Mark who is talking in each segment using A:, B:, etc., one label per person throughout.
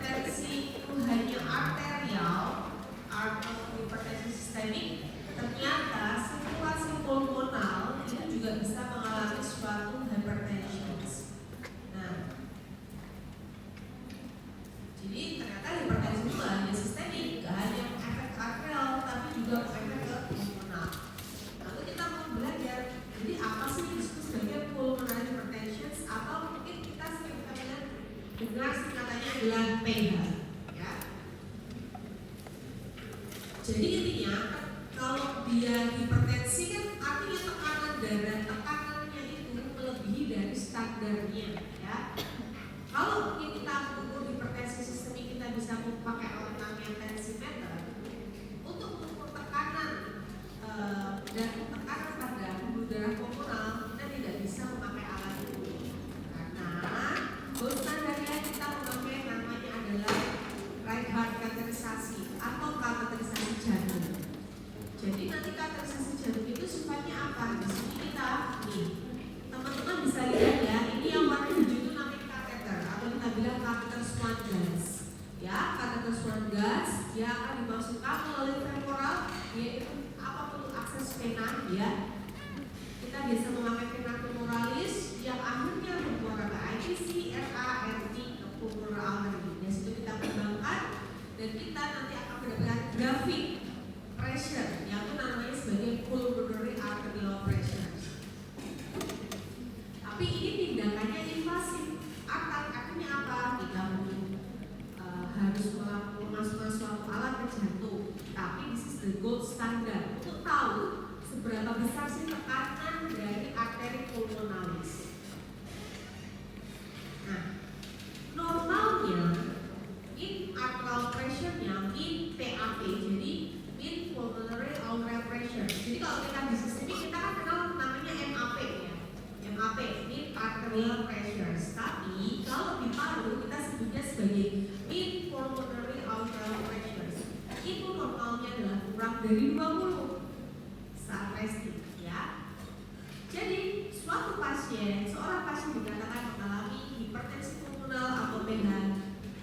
A: hipertensi itu hanya arterial atau hipertensi sistemik, ternyata sirkulasi pulmonal itu juga bisa mengalami suatu hypertension. Nah, jadi ternyata hipertensi itu gak hanya sistemik, gak hanya efek arterial, tapi juga efek ke pulmonal. Lalu kita mau belajar, jadi apa sih disebut sebagai pulmonary hypertension, atau mungkin kita sering dengar singkatannya adalah PH, ya. Jadi intinya kalau dia hipertensi kan artinya tekanan darah, tekanannya itu melebihi dari standarnya, ya. Kalau mungkin kita mengukur hipertensi sistemik, kita bisa memakai alat namanya tensimeter untuk mengukur tekanan dan tekanan pada pembuluh darah pulmonal. Kita tidak bisa memakai alat itu karena gold standarnya kita memakai namanya adalah right heart kateterisasi atau kateterisasi jantung. Jadi nanti kateterisasi jantung itu sifatnya apa? Di sini kita nih teman-teman bisa lihat ya, ini yang warna hijau itu namanya kateter atau kita bilang kateter Swan gas. Ya, kateter Swan gas dia akan dimasukkan melalui femoral, yaitu apapun akses vena, ya. Kita biasa memakai vena femoralis yang akhirnya bermuara ke IVC, RA, RT, ke pulmonary artery. Dari situ kita kembangkan dan kita nanti akan mendapatkan grafik pressure yang itu namanya sebagai pulmonary arterial pressure. Tapi ini tindakannya invasif. Artinya apa? Kita mungkin harus memasukkan suatu alat ke jantung. Tapi this is the gold standard untuk tahu seberapa besar sih tekanan dari arteri pulmonalis. Nah, normalnya in arterial pressure-nya in PAP, jadi in pulmonary arterial pressure. Jadi kalau kita di sistemik kita kan kenal namanya MAP, ya. MAP, in arterial pressure. Tapi kalau di paru kita sebutnya sebagai in pulmonary arterial pressure. Itu normalnya adalah kurang dari 20 saat resting, ya. Jadi suatu pasien, seorang pasien dikatakan mengalami hipertensi pulmonal atau PH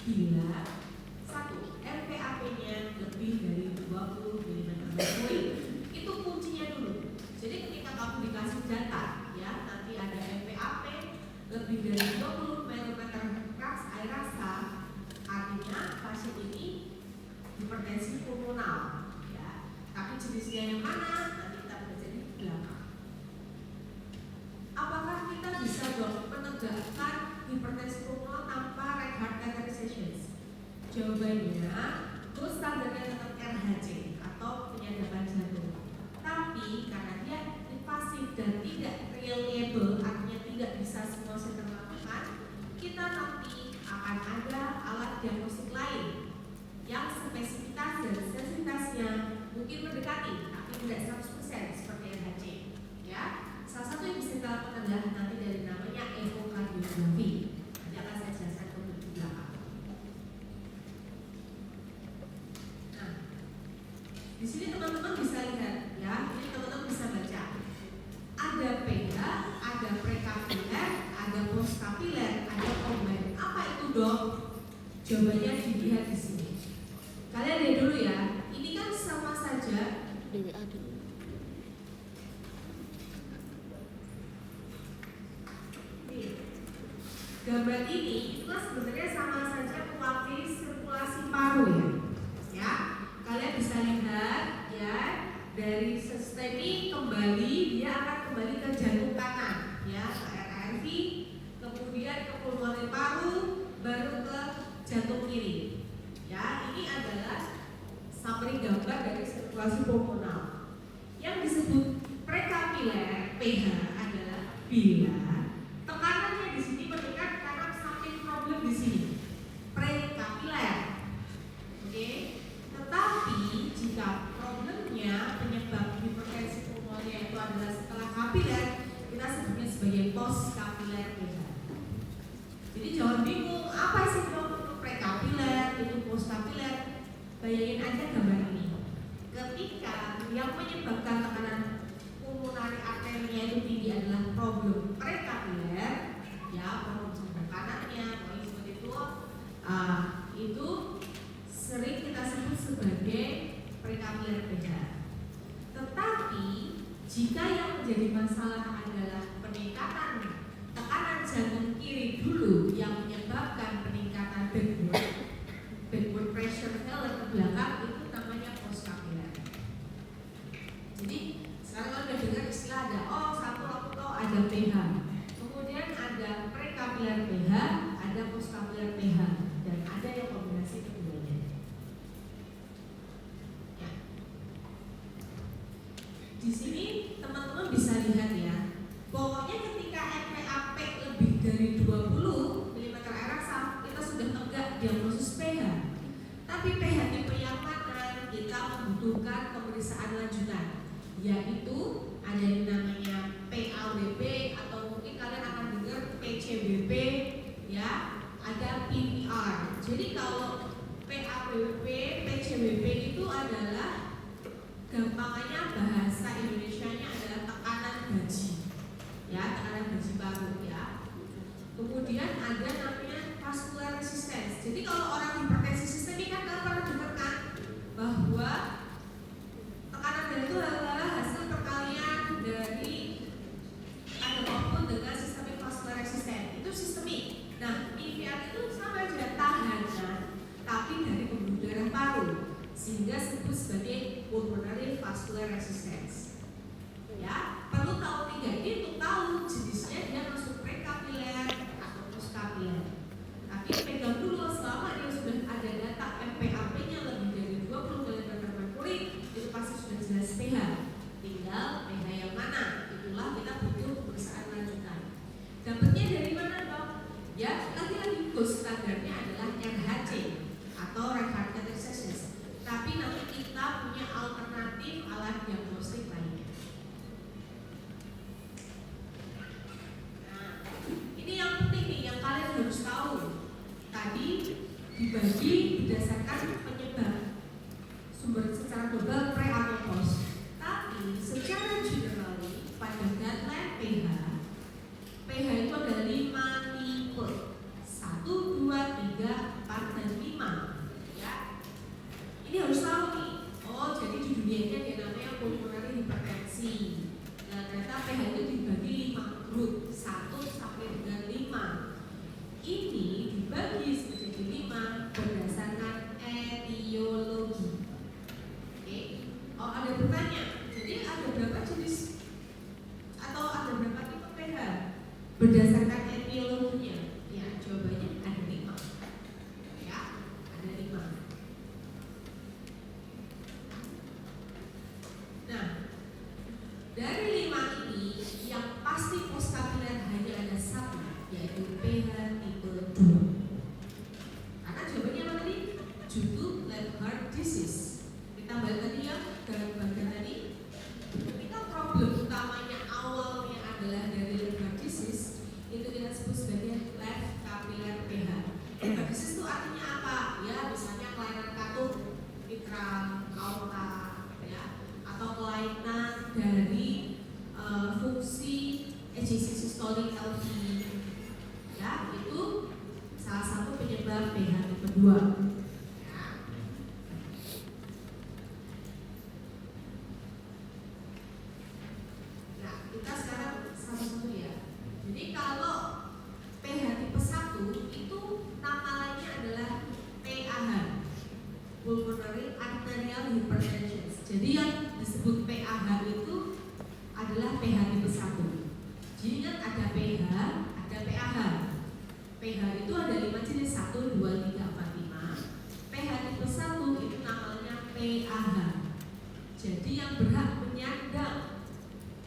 A: bila satu RPAP-nya lebih dari 20 mm². Itu kuncinya dulu. Jadi ketika kamu dikasih data, ya, nanti ada RPAP lebih dari 20 mm air rasa, artinya pasien ini hipertensi pulmonal, ya. Tapi jenisnya yang mana nanti kita belajar di belakang. Apakah kita bisa dong menegakkan hipertensi pulmonal tanpa right heart catheterization? Jawabannya, gold standarnya tetap RHC atau penyadapan jantung. Tapi karena dia invasif dan tidak reliable, artinya tidak bisa semua center melakukan, kita nanti akan ada alat diagnostik lain yang spesifitas dan sensitivitasnya mungkin mendekati, tapi tidak 100% seperti RHC, ya. Salah satu yang bisa kita lakukan adalah nanti dari namanya echocardiografi. Nanti akan saya jelaskan ke belakang. Nah, di sini teman-teman bisa lihat, ya. Ini teman-teman bisa baca. Ada PH, ada prekapiler, ada postkapiler, ada combine. Apa itu, Dok? Jawabannya dilihat di sini. Kalian lihat dulu ya. Ini kan sama saja. Gambar ini itu kan sebenarnya sama saja mewakili sirkulasi paru, ya. Ya, kalian bisa lihat, ya, dari sistemik kembali dia akan kembali ke jantung kanan, ya, ke RRV, kemudian ke pulmonary paru, baru ke jantung kiri. Ya, ini adalah summary gambar dari sirkulasi pulmonal. Yang disebut prekapiler PH adalah bila tekanannya di sini meningkat karena samping problem di sini. Prekapiler. Oke. Tetapi jika problemnya penyebab hipertensi pulmonnya itu adalah setelah kapiler, kita sebutnya sebagai postkapiler PH. Jadi jangan bingung apa sih itu prekapiler, itu postkapiler. Bayangin aja gambar ini. Ketika yang menyebabkan tekanan pulmonari arterinya itu tinggi adalah problem prekapiler, ya, problem jantung kanannya, seperti itu sebagai prekapiler pH. Tetapi jika yang menjadi masalah adalah peningkatan tekanan jantung kiri dulu yang menyebabkan peningkatan backward pressure failure ke belakang, itu namanya postkapiler. Jadi sekarang udah dengar istilah ada satu aku tahu ada pH, kemudian ada prekapiler pH, ada postkapiler pH, dan ada yang kombinasi keduanya. Ya. Di sini teman-teman bisa lihat ya, pokoknya ketika MPAP lebih dari 20 mm air asam, kita sudah tegak diagnosis pH. Tapi pH tipe yang mana kita membutuhkan pemeriksaan lanjutan, yaitu ada yang namanya PAWB atau mungkin kalian akan dengar PCBP, ya, ada PPR. Jadi kalau PAWB, PCBP itu adalah gampangannya bahasa Indonesianya adalah tekanan gaji, ya, tekanan gaji paru, ya. Kemudian ada namanya vascular resistance. Jadi kalau orang hipertensi sistemik kan kalian pernah dengar kan bahwa tekanan darah itu adalah hasil perkalian dari ada maupun dengan sistemik vascular resistance, itu sistemik. Nah, PVR itu sama aja tahanan, tapi dari pembuluh darah paru, sehingga disebut sebagai pulmonary vascular resistance. Ya, perlu tahu tiga ini untuk tahu jenisnya dia masuk prekapiler atau postkapiler. Tapi pegang dulu selama dia sudah ada data MPAP-nya lebih dari 20 mg/m3, itu pasti sudah jelas pH. Tinggal pH yang mana, itulah kita butuh pemeriksaan lanjutan. Dapatnya dari mana dong? Ya, lagi-lagi gold standarnya adalah RHC atau right heart catheterization. Tapi nanti kita punya alternatif alat diagnostik lainnya. Nah, ini yang penting nih, yang kalian harus tahu. Tadi dibagi berdasarkan penyebab sumber secara global pre atau post. Tapi secara general pada guideline pH, pH itu ada 5 tipe, 1, 2, 3, 4, dan 5. Ya, ini harus tahu nih. Oh, jadi di dunia ini ada namanya pulmonary hipertensi. Nah, ternyata pH itu dibagi 5 grup, 1 sampai dengan 5. Ini dibagi menjadi 5 berdasarkan etiologi. Oke. Oh, ada bertanya. Jadi ada berapa jenis atau ada berapa tipe pH berdasarkan etiologinya? Ya, jawabannya ada 5. Ya, ada 5. Nah, dari 5 ini yang pasti postkapiler hanya ada 1, yaitu pH tipe 2. Karena jawabannya apa tadi? Due to left heart disease. Kita balik tadi ya dalam bagian tadi. Ketika problem utamanya awalnya adalah dari left heart disease, itu kita sebut sebagai left capillary pH. Left heart disease itu artinya apa? Ya, misalnya kelainan katup, mitral, aorta, ya, atau kelainan dari fungsi ejection systolic LV. Ya, itu salah satu penyebab pH tipe 2. Nah, kita sekarang satu-satu ya. Jadi kalau pH tipe 1 itu nama lainnya adalah PAH, pulmonary arterial hypertension. Jadi yang disebut PAH itu adalah pH tipe 1. Jadi ingat ada pH, ada PAH. pH itu ada 5 jenis, 1, 2, 3, 4, 5. pH tipe 1 itu namanya PAH. Jadi yang berhak menyandang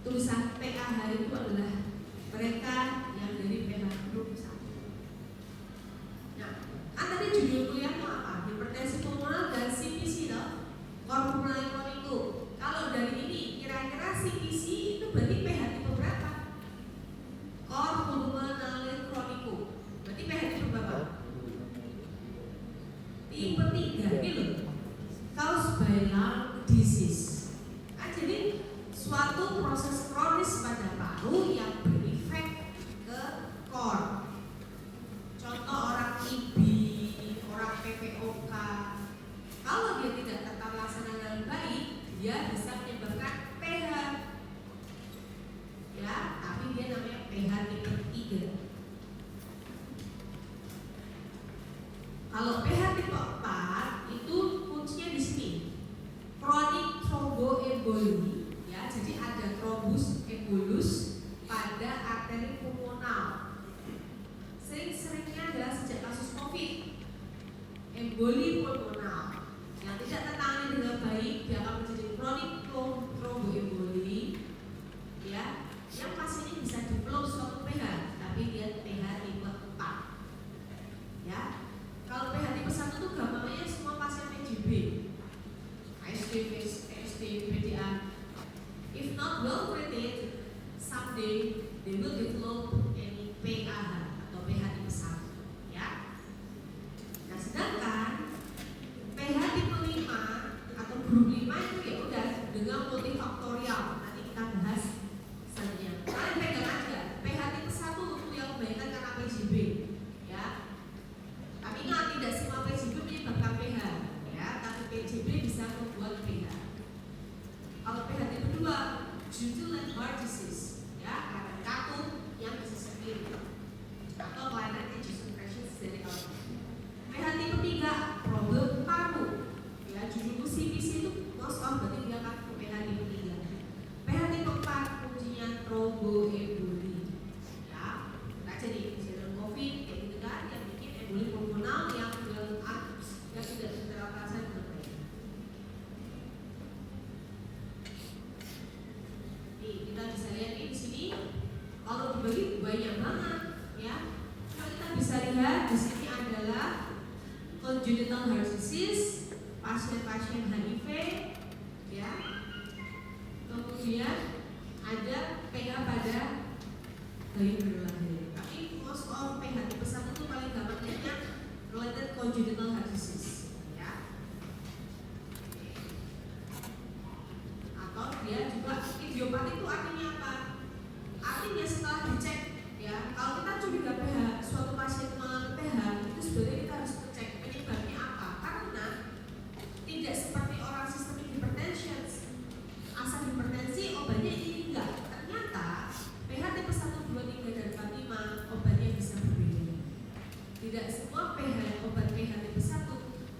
A: tulisan PAH itu adalah mereka yang dari pH grup 1. Nah, kan tadi judul kuliahmu apa? Hipertensi pulmoner dan CPC loh, cor pulmonale chronicum. Kalau dari ini kira-kira CPC itu berarti pH tipe berapa? Cor pulmonale chronicum. Berarti pH tipe berapa? dia bisa menyebabkan pH, ya, tapi dia namanya pH tipe 3. Kalau pH tipe 4 itu kuncinya di sini, chronic thromboemboli, ya, jadi ada thrombus embolus pada arteri pulmonal. Sering-seringnya adalah sejak kasus COVID, emboli pulmonal yang tidak tertangani dengan baik, dia akan menjadi chronic thromboemboli, ya, yang pasiennya bisa develop suatu pH, tapi dia pH tipe 4, ya. Kalau pH tipe 1 itu gampangnya semua pasien PJB, ASD, PSD, PDA. If not well treated, someday they will develop any PAH atau pH tipe 1, ya. Nah, sedangkan pH tipe 5 atau grup 5 itu ya udah dengan multifaktorial. Nanti kita bahas selanjutnya. Kalian pegang aja, pH tipe 1 itu yang kebanyakan karena PJB, ya. Tapi ingat, tidak semua PJB menyebabkan pH, ya, tapi PJB bisa membuat pH. Kalau pH tipe 2, jutulant heart disease, ya, karena katup yang bisa sendiri atau kelainan angiosynchresis dari awal. pH tipe 3, problem paru, ya, judul CPC itu most of berarti dia akan ke pH tipe 3. pH tipe 4 kuncinya thromboemboli, ya. Nah, jadi kejadian COVID kayak gitu kan, yang bikin emboli pulmonal yang tidak teratasan dengan baik. Nih, kita bisa lihat di sini, kalau dibagi banyak banget, ya. Cuma kita bisa lihat di sini adalah congenital heart disease, pasien-pasien HIV, ya. Kemudian ada pH pada bayi baru lahir. Tapi most of pH tipe 1 itu paling gampang lihatnya related congenital heart disease, ya. Atau dia juga idiopati itu artinya apa? Artinya setelah dicek, ya, kalau kita curiga pH suatu pasien mengalami pH, itu sebenarnya kita harus cek penyebabnya apa. Karena tidak seperti orang sistemik hypertension, asal hipertensi obatnya ini enggak. Ternyata pH tipe 1, 2, 3 dan 4, 5 obatnya bisa berbeda. Tidak semua obat pH tipe 1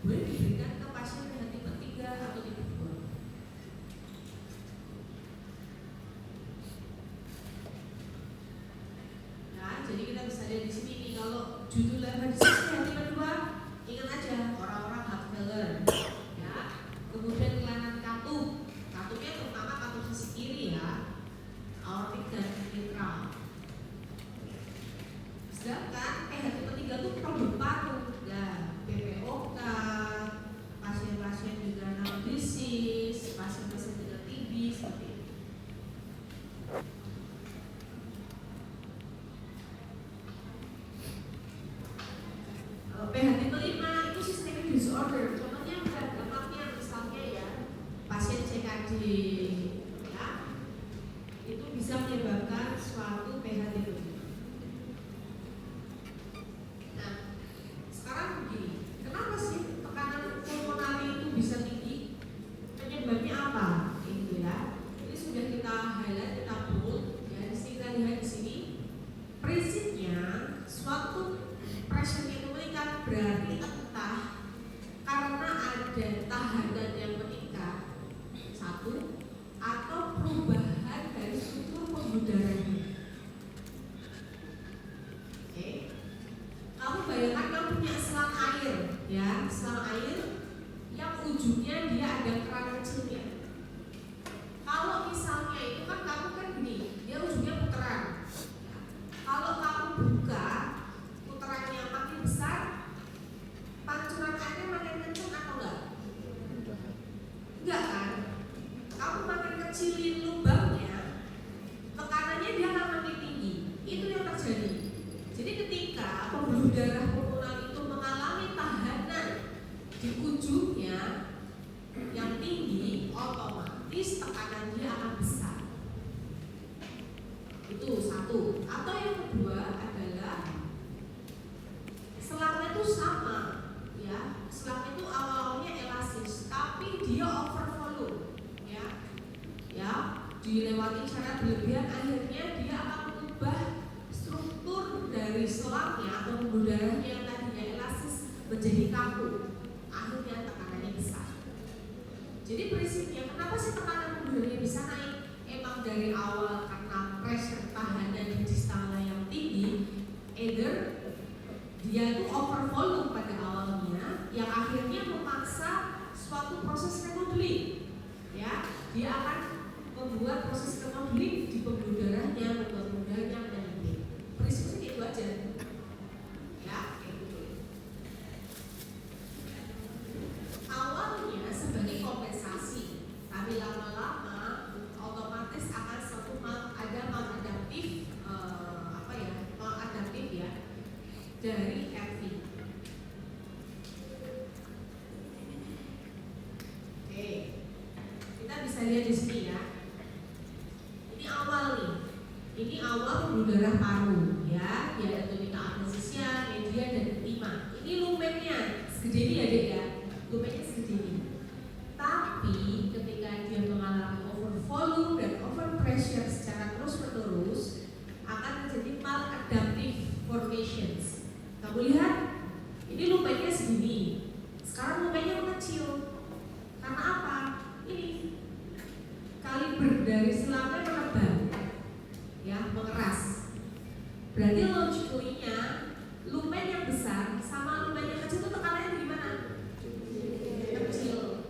A: boleh diberikan ke pasien pH tipe 3 atau tipe 2. Nah, jadi kita bisa lihat di sini nih, kalau judul level disease pH tipe 2, ingat aja orang-orang heart failure, ya. Kemudian kelainan katupnya terutama katup sisi kiri, ya, aortik dan mitral. Sedangkan pH tipe 3 itu problem paru, ya, PPOK, pasien-pasien juga anamnesis, pasien-pasien dengan TB seperti itu. Kalau pH tipe 5 itu systemic disorder, contohnya gampangnya misalnya, ya, pasien CKD, ya, itu bisa menyebabkan suatu pH tipe 5. Nah, sekarang begini, kenapa sih tekanan pulmonari itu bisa tinggi? Penyebabnya apa? Itu, ya. Ini sudah kita highlight, kita bold, ya. Di sini kita lihat di sini. Prinsipnya suatu pressure itu meningkat berarti entah karena ada tahanan yang meningkat, satu, atau perubahan dari struktur pembuluh darahnya. Oke, kamu bayangkan kamu punya selang air, ya, selang air yang ujungnya dia ada keran kecilnya. Kalau misalnya itu kan kamu kan gini, dia ujungnya puteran. Kalau kamu buka, puterannya makin besar, pancuran airnya makin kencang atau enggak? Enggak kan? Kamu makin kecilin lubangnya, tekanannya dia akan makin tinggi. Itu yang terjadi. Jadi ketika pembuluh darah pulmonar itu mengalami tahanan di ujungnya yang tinggi, otomatis tekanan dia akan besar. Itu satu. Atau yang kedua adalah selangnya itu sama, ya. Selang itu awalnya elastis, tapi dia over volume, ya. dilewati cara berlebihan, akhirnya dia akan mengubah struktur dari selangnya atau pembuluh darahnya yang tadinya elastis menjadi kaku, akhirnya tekanannya besar. Jadi prinsipnya kenapa sih tekanan pembuluh darahnya bisa naik? Emang dari awal karena pressure tahanan di distala yang tinggi, either dia itu over volume pada awalnya yang akhirnya memaksa suatu proses remodeling, ya, dia akan membuat proses remodeling di pembuluh darahnya, membuat pembuluh darahnya menipis. Prinsipnya itu aja, ya, kayak gitu. Awalnya sebagai kompensasi, tapi lama-lama otomatis akan ada maladaptif, maladaptif ya dari RV. Oke, kita bisa lihat di sini ya. Ini awal nih. Ini awal pembuluh darah paru, ya. Dia ada tunica adventitia, media dan intima. Ini lumennya segede ini ya, Dek ya. Lumennya segede ini. Tapi ketika dia mengalami over volume dan over pressure secara terus-menerus, akan terjadi maladaptive formations. Kamu lihat, ini lumennya segini. Sekarang lumennya mengecil. Karena apa? Ini kaliber dari selangnya menebal, ya, mengeras. Berarti logically-nya lumen yang besar sama lumen yang kecil itu tekanannya di mana? Kecil.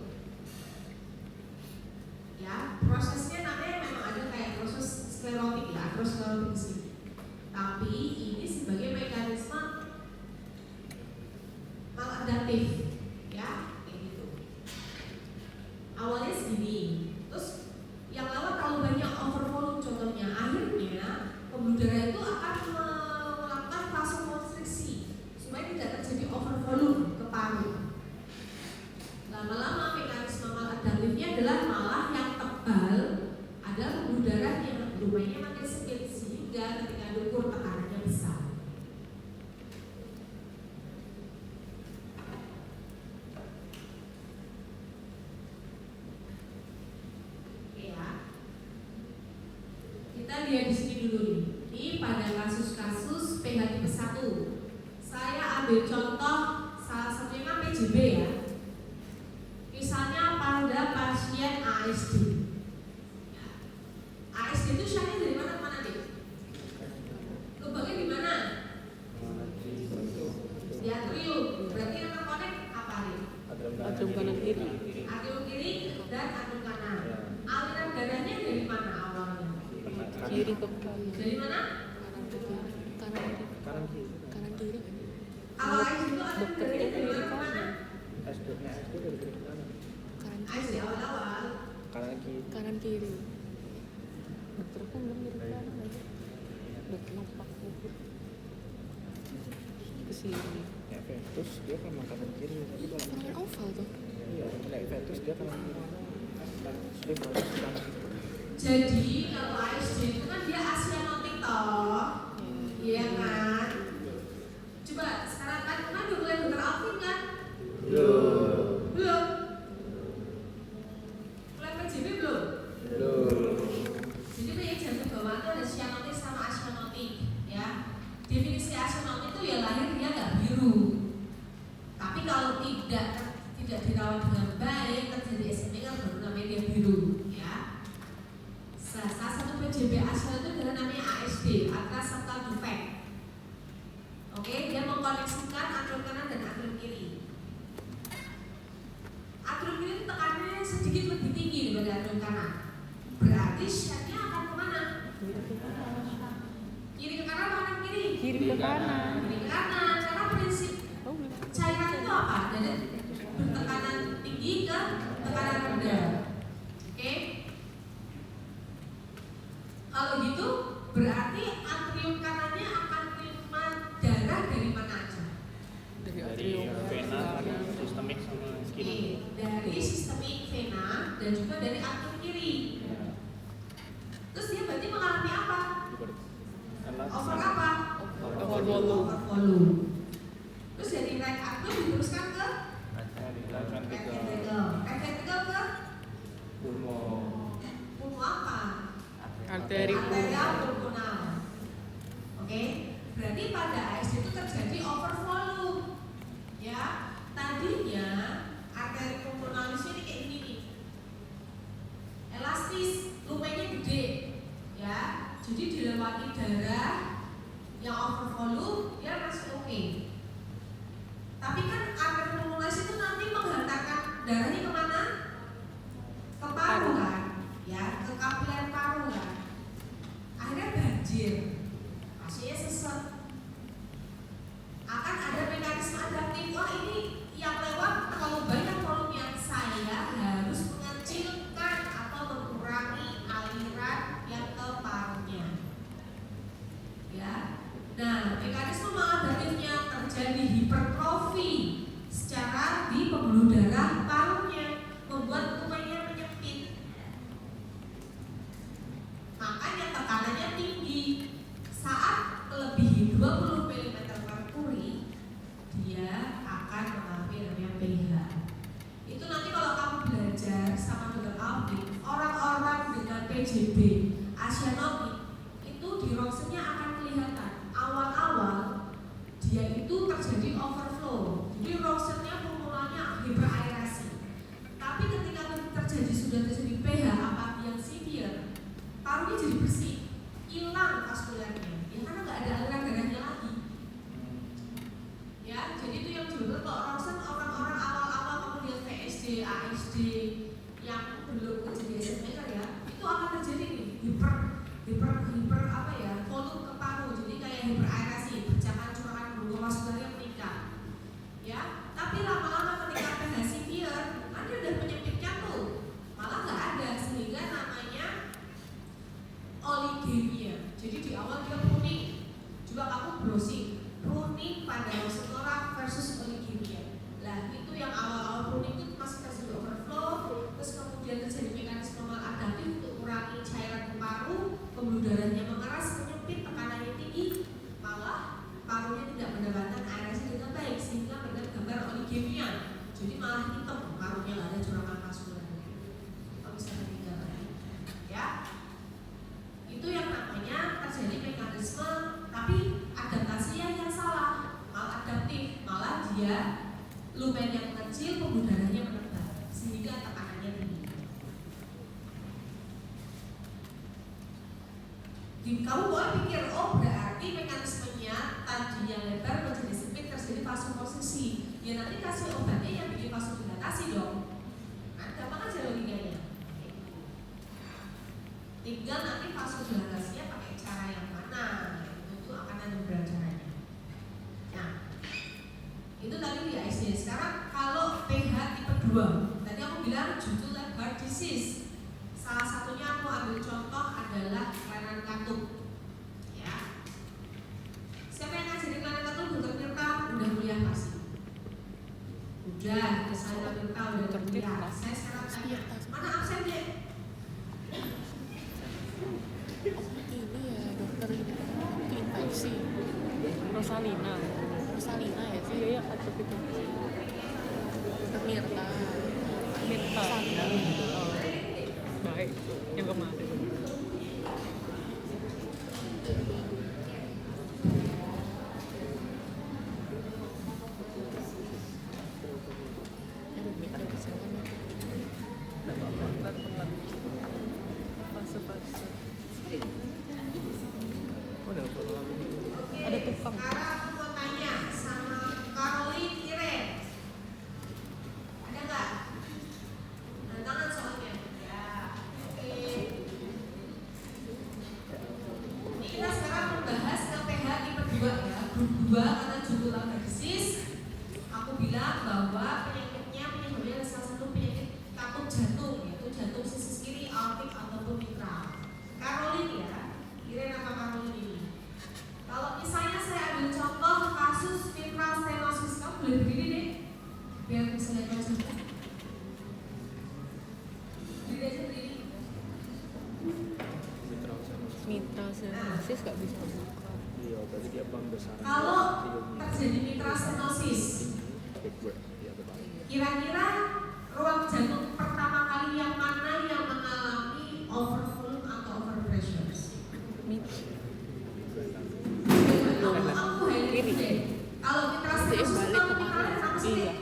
A: Ya, prosesnya namanya memang ada kayak proses sklerotik ya, aterosklerotik di sini. Tapi ini sebagai mekanisme maladaptif, ya, kayak gitu. Awalnya segini, terus yang lewat terlalu banyak over volume contohnya, akhirnya pembuluh darah itu akan melakukan vasokonstriksi supaya tidak terjadi over volume ke paru. Lama-lama mekanisme maladaptifnya adalah malah yang tebal ada pembuluh darah yang lumayan makin sempit sehingga ketika diukur tekanannya besar. Kita lihat di sini dulu nih. Ini pada kasus-kasus pH tipe 1. Saya ambil contoh salah satunya kan PJB ya. Misalnya pada pasien ASD. ASD itu syarnya dari mana ke mana deh? Lubangnya di mana? Di atrium. Berarti yang terkonek apa nih?
B: Atrium kanan kiri.
A: Atrium kiri dan atrium kanan. Aliran darahnya dari mana awalnya?
B: Kiri ke kanan.
A: Dari mana?
B: Kanan kiri.
A: Kalau ASD itu aliran darahnya dari mana ke mana?
C: SD dari kiri ke kanan.
A: ASD awal-awal.
B: Kanan kiri. Dokter kan belum dari kanan aja. Dokter nampak bubur ke sini.
C: Ya Ventus dia kan kanan kiri, tapi kalau
B: Kanan oval tuh.
C: iya, kalau Ventus dia kanan kiri. Dia Ventus kanan kiri.
A: Jadi kalau ASD itu kan dia asianotik toh, iya kan? Coba sekarang kan udah mulai dokter Alvin kan? Belum. Mulai PJB belum? Jadi kayak jantung bawaan itu ada sianotik sama asianotik, ya. Definisi asianotik itu ya lahir dia nggak biru. Tapi kalau tidak dirawat dengan baik terjadi SMA kan baru namanya dia biru, ya. Salah satu PJB asal itu adalah namanya ASD, atraseptal defect. Oke, dia mengkoneksikan atrium kanan dan atrium kiri. Atrium kiri tekanannya sedikit lebih tinggi daripada atrium kanan. Berarti share-nya akan kemana? Kiri ke kanan atau kanan kiri?
B: Kiri ke kanan.
A: Kiri ke kanan. Karena prinsip cairan itu apa? Dari bertekanan tinggi ke tekanan rendah. Oke? Kalau gitu berarti atrium kanannya akan terima darah dari mana aja?
B: Dari
C: Dari vena, sistemik sama kiri.
A: Dari sistemik vena dan juga dari atrium kiri. Terus dia berarti mengalami apa? Over apa?
B: Over volume.
A: Over volume. Terus dari right atrium diteruskan ke right ventricle. Right ventricle ke pulmo apa? ASDB, Asianomic, itu di ronsennya akan kelihatan awal-awal dia itu terjadi overflow. Jadi ronsennya formulanya hiperaerasi. Tapi ketika sudah terjadi pH apati yang severe, parunya jadi bersih, hilang vaskulernya, ya karena nggak ada aliran darahnya lagi. Ya, jadi itu yang disebut kalau ronsen orang-orang awal-awal kemudian PSD, ASD yang belum terjadi SMA ya, itu akan terjadi nih hiper apa ya, volume ke paru, jadi kayak hiperaerasi, percikan curahan glukosa vaskulernya meningkat. Ya, tapi lama-lama ketika pH severe, nanti udah penyempitnya tuh, malah nggak ada, sehingga namanya oligemia. Jadi di awal dia pruning, juga kamu browsing pruning pada rosenora versus oligemia. Nah itu yang awal-awal pruning itu masih terjadi overflow, terus kemudian terjadi mekanisme maladaptif untuk mengurangi cairan ke paru, pembuluh darahnya mengeras, menyempit, tekanannya tinggi, malah parunya tidak mendapatkan aerasi dengan baik sehingga mendapat gambar oligemia. Jadi malah hitam parunya, nggak ada curahan vaskuler. Kalau bisa ketinggalan, ya. Itu yang namanya terjadi mekanisme, tapi adaptasinya yang salah, maladaptif, malah dia lumennya mengecil, pembuluh darahnya menebal, sehingga tekanannya tinggi. Kamu boleh pikir, oh berarti mekanismenya tadinya lebar menjadi sempit, terjadi vasokonstriksi. Ya nanti kasih obatnya yang bikin vasodilatasi dong. Nah, gampang aja logikanya. Tinggal nanti vasodilatasinya pakai cara yang mana, itu akan ada beberapa caranya. Nah, itu tadi di ASD. Sekarang kalau pH tipe 2, tadi aku bilang jutular heart disease. Salah satunya aku ambil contoh adalah kelainan katup. Ya. Siapa yang ngajarin kelainan katup? Dokter Tirta udah kuliah pasti. Udah, saya Tirta udah kuliah. Saya sekarang tanya, mana absennya?
B: Ini ya dokter infeksi Rosalina ya sih.
C: Iya katup itu.
B: Dokter Mirta
C: Baik, yang kemarin.
B: ada tukang.
A: Sekarang aku mau tanya sama Caroline Iren. Ada nggak? Nah, tangan soalnya. Ya, oke. Ini kita sekarang membahas ke pH tipe 2 ya. Grup 2 karena jutular heart disease. Aku bilang bahwa penyebabnya salah satu penyakit katup jantung, yaitu jantung sisi kiri, aortik ataupun mitral. Caroline ya, Iren apa Caroline ini? Kalau misalnya saya ambil contoh kasus mitral stenosis, kamu boleh berdiri deh, biar bisa lihat wajahnya. Berdiri aja, berdiri.
B: Mitral stenosis nggak bisa buka.
C: Iya, berarti dia pembesaran.
A: Kalau terjadi mitral stenosis, kira-kira ruang jantung pertama kali yang mana yang mengalami overvolume atau overpressure? Aku highlight deh. Kalau mitral stenosis itu mitralnya sama sih.
B: Iya.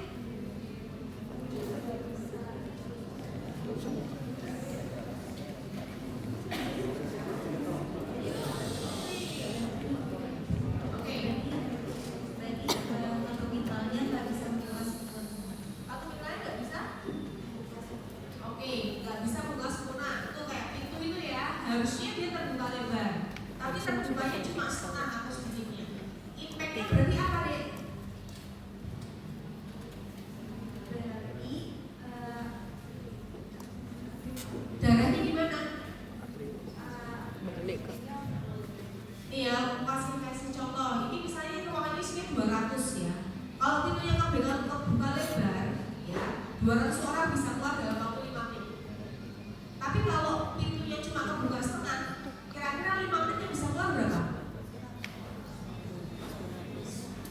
A: Oke. Berarti untuk mitralnya nggak bisa mengelas. Kalau mitralnya nggak bisa? Oke, nggak bisa buka sempurna. Itu kayak pintu itu ya. Harusnya dia terbuka lebar. Tapi terbukanya cuma setengah atau sedikitnya. Impactnya berarti apa deh? Berarti darahnya gimana?
B: Balik ke
A: Nih ya, aku kasih contoh. Ini misalnya ruangan isinya 200 ya. Kalau pintunya kebuka lebar, ya 200 orang bisa keluar dalam waktu 5 menit. Tapi kalau pintunya cuma kebuka setengah, kira-kira 5 menitnya bisa keluar berapa?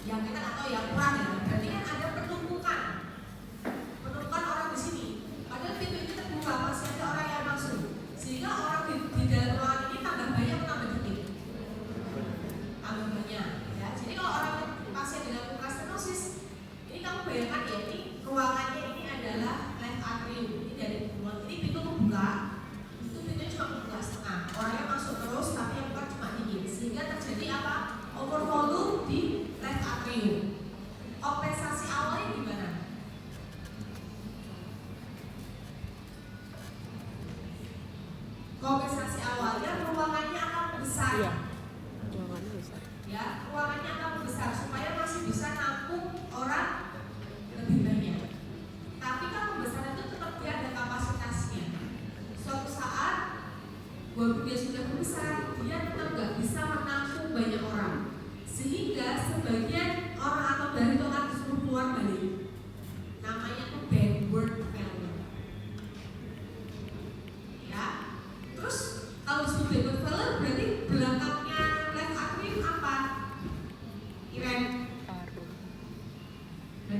A: Yang kita nggak tahu ya, kurang ya. Berarti kan ada penumpukan orang di sini. Padahal pintu ini terbuka, masih ada orang yang masuk. Sehingga orang di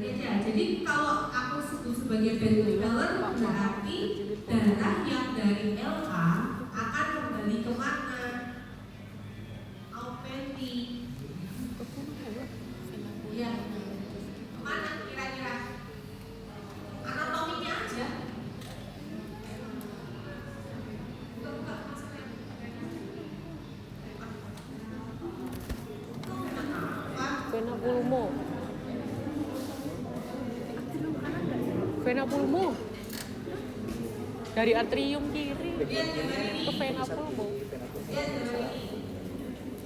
A: Nanti aja. Jadi kalau aku sebut sebagai ventricular berarti darah yang dari LA akan kembali kemana? Augmenti. Ya. Kemana kira-kira? Anatominya aja. Buka maksudnya.
B: Vena pulmo. Vena pulmo. Dari atrium kiri
A: Lihat gambar ini.
B: ke vena pulmo.
A: Lihat gambar ini.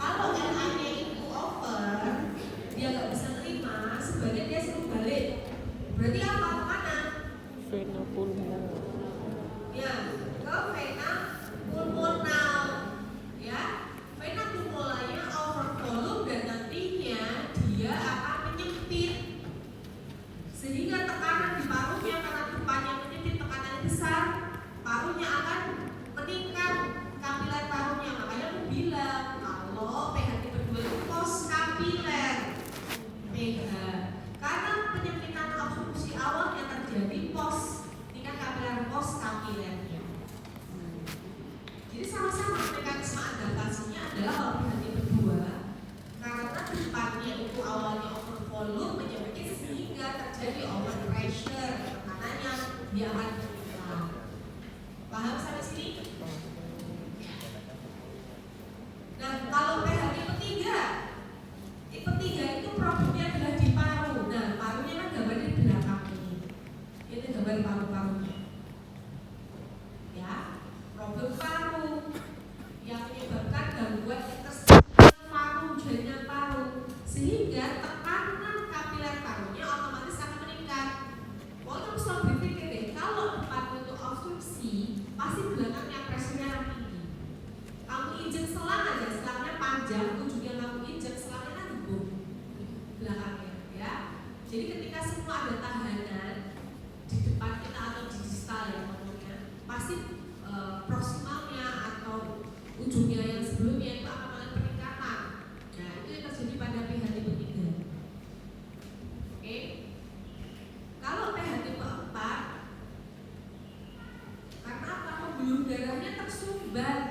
A: Kalau LA-nya itu over, dia nggak bisa terima, sebagian dia suruh balik. Berarti apa? Kemana?
B: Vena pulmo.
A: Ya, ke vena pulmonal. Ya, vena pulmonalnya over volume dan nantinya dia akan menyempit. Sehingga tekanan di parunya karena depannya menyempit, tekanannya besar, parunya akan meningkat, kapiler parunya. Makanya aku bilang kalau pH tipe 2 itu post kapiler pH, karena penyempitan obstruksi awalnya terjadi post tingkat kapiler post kapilernya. Jadi sama-sama mekanisme adaptasinya adalah kalau pH tipe 2 karena depannya itu awalnya over volume menyempit sehingga terjadi over pressure, tekanannya dia akan meningkat. Paham sampai sini? Nah, kalau pH tipe 3 itu problemnya adalah di paru. Nah, parunya kan gambarnya di belakang ini. Ini gambar paru-parunya. Ya, problem paru yang menyebabkan gangguan interstisial paru, jaringan paru, sehingga tekanan kapiler parunya otomatis akan meningkat. Walaupun selalu berpikir deh, kalau depan itu obstruksi, pasti belakangnya pressure-nya akan tinggi. Kamu injek selang aja, selangnya panjang, ujungnya kamu injek, selangnya kan gembung belakangnya, ya. Jadi ketika semua ada tahanan di depan kita atau di distal ya ngomongnya, pasti proximalnya atau ujungnya yang sebelumnya itu akan mengalami peningkatan. Nah, itu yang terjadi pada pH tipe 3. Oke. Kalau pH tipe 4, karena apa? Pembuluh darahnya tersumbat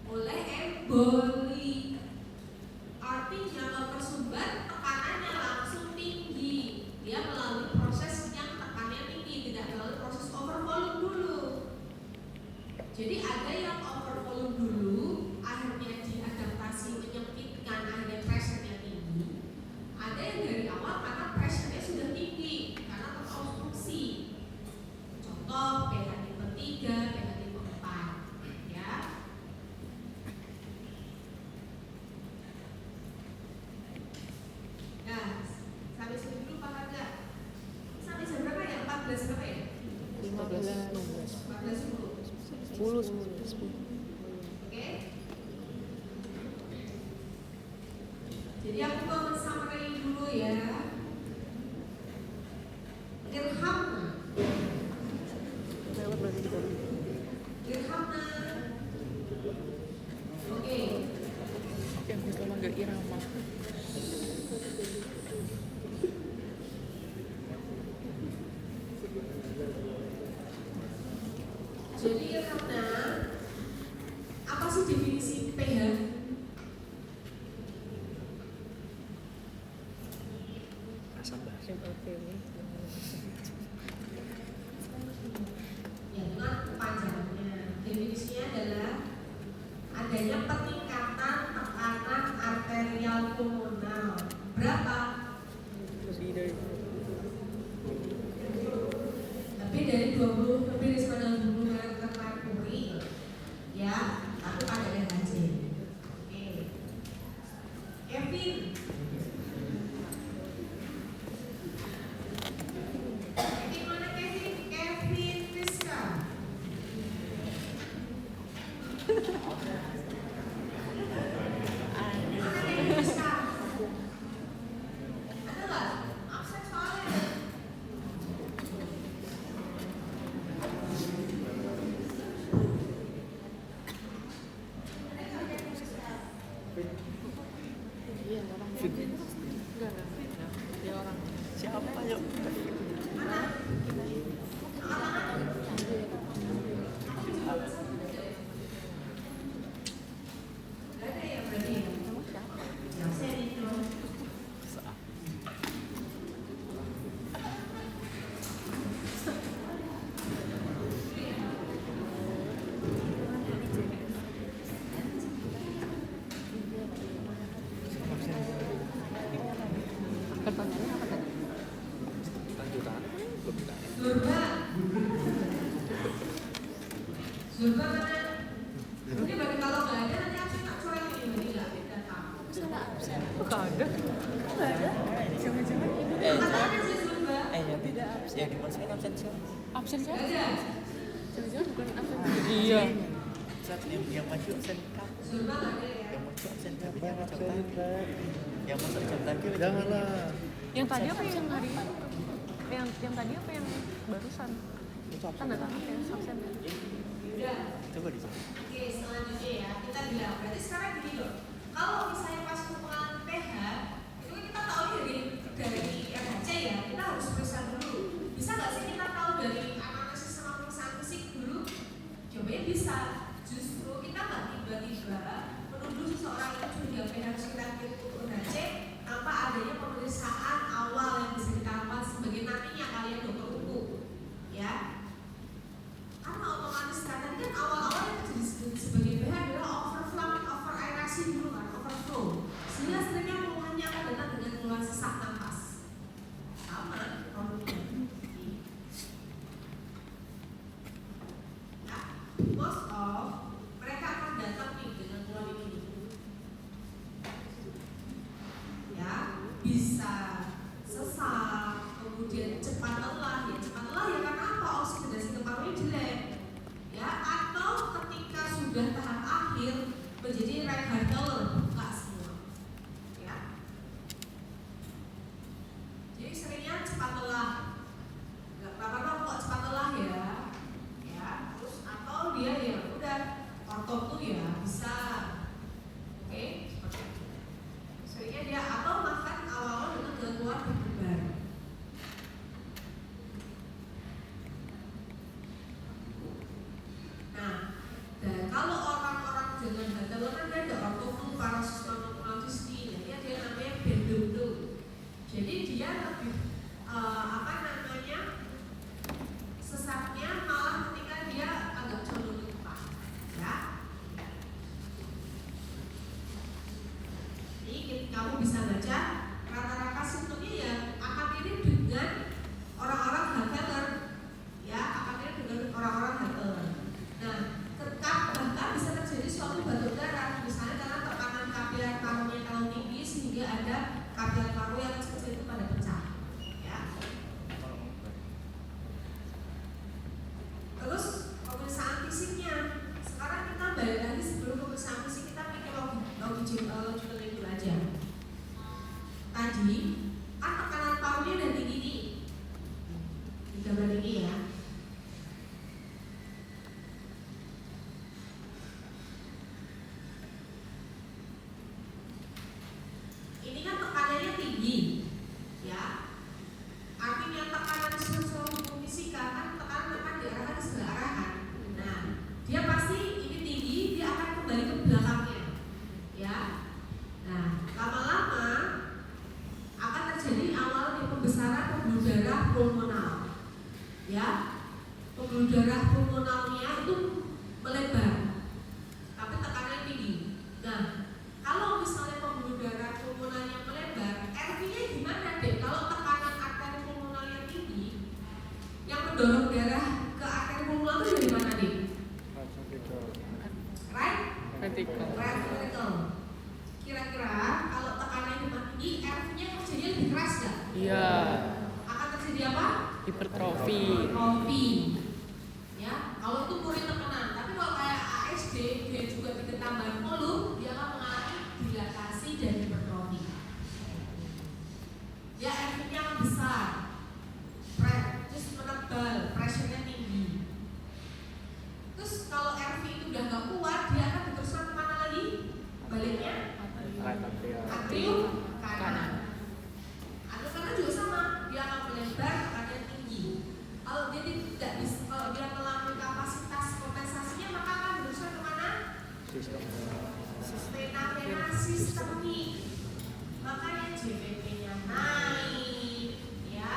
A: oleh emboli. Artinya kalau tersumbat tekanannya langsung tinggi. Dia melalui proses yang tekanannya tinggi, tidak melalui proses over volume dulu. Jadi ada yang over volume dulu, akhirnya diadaptasi menyempitkan, akhirnya pressure-nya tinggi. Ada yang dari awal karena pressure-nya sudah tinggi karena terobstruksi. Contoh pH tipe 3, pH tipe 4, ya. Nah, sampai sini dulu Pak Raga. Sampai jam berapa ya? 14 berapa ya?
B: 15.
A: 14.10.
B: 10.
A: Oke. Jadi aku mau men-summary dulu ya. Irhamna. Irhamna. Oke.
B: Yang bisa manggil Irama.
A: Jadi Irhamna, apa sih definisi pH?
C: asam bahasa.
A: Ya, dengan panjangnya. Definisinya adalah adanya peningkatan tekanan arterial pulmonal. Berapa?
B: Lebih dari
A: Lebih dari 20, lebih dari 90 meter merkuri. Ya, tapi pada LHC. Oke. Kevin. Kevin mana Kevin? Kevin Rizka. Mana Kevin Rizka? Ada nggak? Absen
C: Apa yuk?
A: Mana? Angkat tangan. Gak ada ya berarti ya? Ya, saya ini dong.
B: Pertanyaannya apa tadi?
C: Lanjutan belum ditanya.
A: Zurba. Zurba mana? Ini bagi kalau nggak ada nanti absen tak coret ini bagi nggak datang.
B: Salah absen.
D: Nggak ada.
B: Nggak ada. Jangan-jangan ibu
A: Katanya sih Zurba.
C: Ya tidak absen. Ya di mana saya absen sih?
B: absen
A: Nggak
B: siapa?
A: ada.
B: Jangan-jangan bukan absen.
D: Iya.
C: Saat yang maju absen kamu.
A: Zurba nggak ada ya.
C: Yang maju absen kami yang jam tadi. Yang masuk jam tadi.
E: Janganlah.
D: Yang tadi apa yang hari? Yang tadi apa yang barusan? Kan ada yang absen ya.
A: Udah.
C: Coba di sana.
A: Oke, selanjutnya ya kita bilang. Berarti sekarang gini loh. Kalau misalnya pas pengalaman PH, itu kan kita tahu dari RHC ya, kita harus periksa dulu. Bisa nggak sih kita tahu dari analisis sama pemeriksaan fisik dulu? Jawabannya bisa. Justru kita nggak tiba-tiba menuduh seseorang itu sudah PH harus kita ikut RHC tanpa adanya pemeriksaan awal yang bisa kita lakukan sebagai nantinya kalian dokter hukum, ya. Karena otomatis kan tadi kan awal-awal yang terjadi sebagai PH adalah over aerasi dulu kan, overflow. Sehingga seringnya pulangnya akan datang dengan keluhan sesak nafas. Sama produknya. Ya, most of mereka akan datang nih dengan keluhan ini. Ya, bisa sesak, kemudian cepat lelah. Ya cepat lelah ya karena apa? Oksidasi ke paru-parunya jelek. Ya, atau ketika sudah tahap akhir menjadi right heart failure, buka semua. Ya. Jadi seringnya cepat lelah. Gak apa-apa kok cepat lelah ya. Ya, terus atau dia ya udah ortop tuh ya bisa. Oke, seperti itu. Seringnya dia atau bahkan awal-awal dengan gangguan berdebar. Nah, dan kalau orang-orang dengan gangguan kan dia ada ortopnu, paroxysmal nanti ada yang namanya bendodo. Jadi dia lebih apa namanya sesaknya malah ketika dia agak condong ke depan, ya. Ini kamu bisa baca rata-rata simptomnya ya akan mirip dengan orang-orang heart failure, ya akan mirip dengan orang-orang heart failure. Nah, bahkan bisa terjadi suatu batuk darah, misalnya karena tekanan kapiler parunya terlalu tinggi sehingga ada kapiler paru yang kecil itu pada pecah. Ya. Terus pemeriksaan fisiknya, sekarang kita balik lagi sebelum pemeriksaan fisik kita pikir longitudinal itu aja. Tadi kan tekanan parunya udah tinggi nih, di gambar ini ya. Ini kan tekanannya tinggi, ya. Artinya tekanan seluruh fisika kan tekanan akan diarahkan ke segala arahan. Nah, dia pasti ini tinggi, dia akan kembali ke belakangnya, ya. Nah, lama-lama akan terjadi awalnya pembesaran pembuluh darah pulmonal, ya. Pembuluh darah pulmonalnya itu melebar, tapi tekanannya tinggi. Nah, kalau misalnya pembuluh darah pulmonalnya melebar, RV-nya gimana deh? Kalau tekanan arteri pulmonalnya tinggi, yang mendorong darah ke arteri pulmonal itu dari mana deh? Right?
B: Vertical.
A: Right vertical. Kira-kira kalau tekanannya tinggi, RV-nya kerjanya lebih keras nggak?
B: Iya.
A: Akan terjadi apa?
B: Hipertrofi.
A: Hipertrofi. Ya, kalau itu murni tekanan. Tapi kalau kayak ASD, dia juga di ketambahan volume, dia akan mengalami dilatasi dan hipertrofi. Ya, RV-nya akan besar, terus menebal, pressure-nya tinggi. Terus kalau RV itu udah nggak kuat, dia akan diteruskan kemana lagi? Baliknya atrium kanan. Atrium kanan juga sama, dia akan
C: Sistem.
A: fenomena sistemik, makanya JPP-nya naik, ya,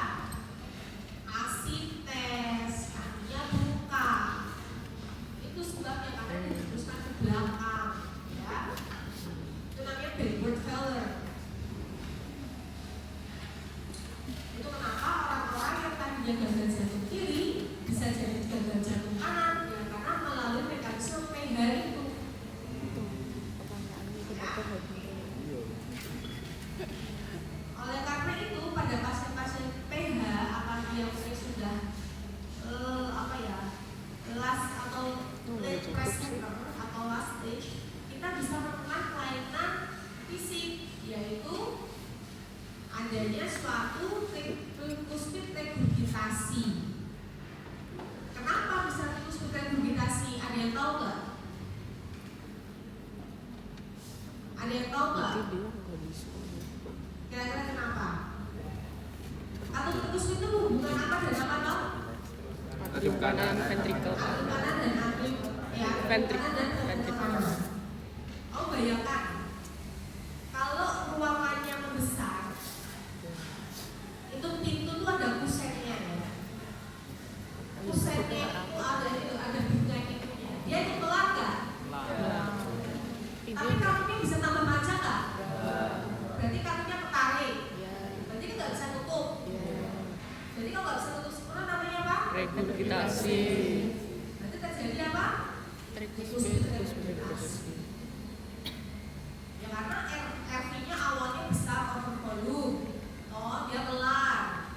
A: ASI tes, kakinya buka, itu sebabnya karena diteruskan ke belakang, ya, itu namanya backward failure. Itu kenapa orang-orang yang tadinya gagal jantung kiri bisa jadi gagal jantung kanan, ya karena melalui mekanisme PH itu. Oleh karena itu pada pasien-pasien PH apalagi yang sudah last atau late presenter atau last stage, kita bisa menemukan kelainan fisik, yaitu adanya suatu tricuspid regurgitasi. Kenapa bisa tricuspid regurgitasi? Ada yang tahu nggak? Ada yang tahu nggak? Kira-kira kenapa? Atau tricuspid itu hubungan apa dan apa dong?
B: Atrium kanan ventricle.
A: Atrium kanan dan atrium ya,
B: Ventricle.
A: kanan dan ventricle. Oh bayangkan, kalau ruangannya membesar, itu pintu tuh ada kusennya ya. Kusennya itu ada bunga pintunya. Dia itu pelan nggak? Tapi kamunya bisa tambah panjang nggak? Berarti kamunya ketarik. Berarti kan nggak bisa tutup. Jadi kalau nggak bisa tutup sempurna namanya apa?
B: Regurgitasi.
A: Berarti terjadi apa?
B: Tricuspid.
A: Ya karena RV-nya awalnya besar over volume. Oh, dia kelar.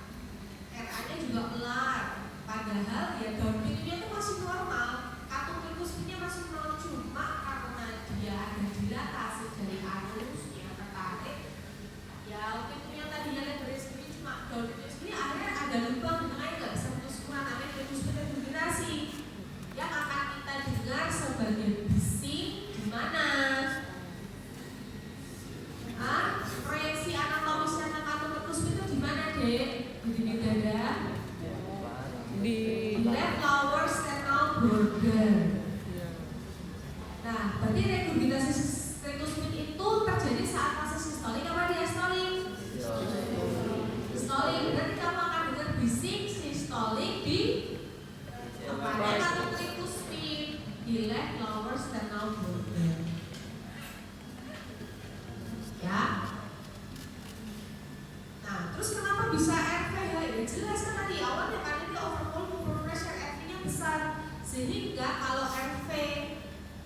A: RA-nya juga kelar. Padahal ya down pintunya itu masih normal. Katup tricuspidnya masih normal, cuma karena dia ada dilatasi dari anus yang tertarik. Ya pintunya tadinya lebar segini cuma down pintunya segini, akhirnya ada lubang di tengahnya nggak bisa putus kurang, namanya tricuspid regurgitasi. Yang akan kita dengar sebagai bising di mana? Proyeksi anatomisnya katup tricuspid itu di mana, Dek? Di dada.
B: Di
A: Left lower sternal border. Nah, berarti regurgitasi tricuspid itu terjadi saat fase sistolik apa diastolik? Sistolik. Berarti kamu akan dengar bising sistolik di tempatnya katup tricuspid di left lower sternal border. Ya. Nah, terus kenapa bisa RVH? Ya jelas kan tadi awalnya karena dia overvolume pressure, RV-nya besar, sehingga kalau RV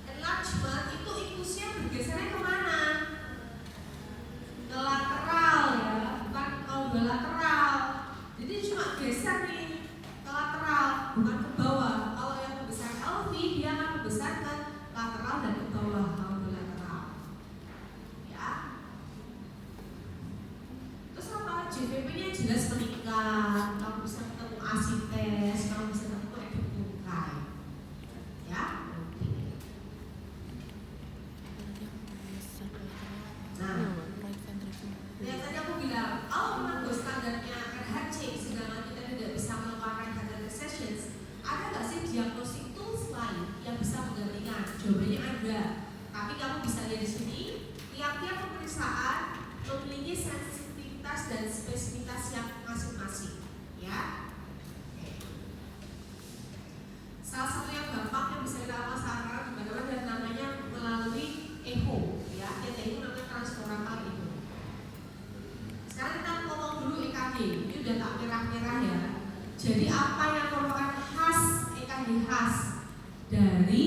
A: enlargement itu impulsnya bergesernya kemana? Ke lateral ya, bukan ke lateral. Jadi cuma geser nih ke lateral, bukan ke bawah. Kalau yang membesar LV dia akan membesar ke lateral dan ke bawah kalau ke lateral. Ya. Terus apa? JVP-nya jelas meningkat. Kamu bisa ketemu ASI tes, kamu bisa ketemu efek bungkai. Ya. Nah, yang tadi aku bilang, kalau memang standarnya RHC, sedangkan kita tidak bisa melakukan RHC sessions, ada nggak sih diagnostic tools lain yang bisa menggantikan? Jawabannya ada. Tapi kamu bisa lihat di sini, tiap-tiap pemeriksaan memiliki sensitivitas dan spesifitas yang masing-masing. Ya. Salah satu yang gampang yang bisa kita lakukan sekarang dan namanya melalui echo, ya. Yang itu namanya transtoramal echo. Sekarang kita ngomong dulu EKG. Ini udah tak merah-merah ya. Jadi apa yang merupakan khas EKG khas dari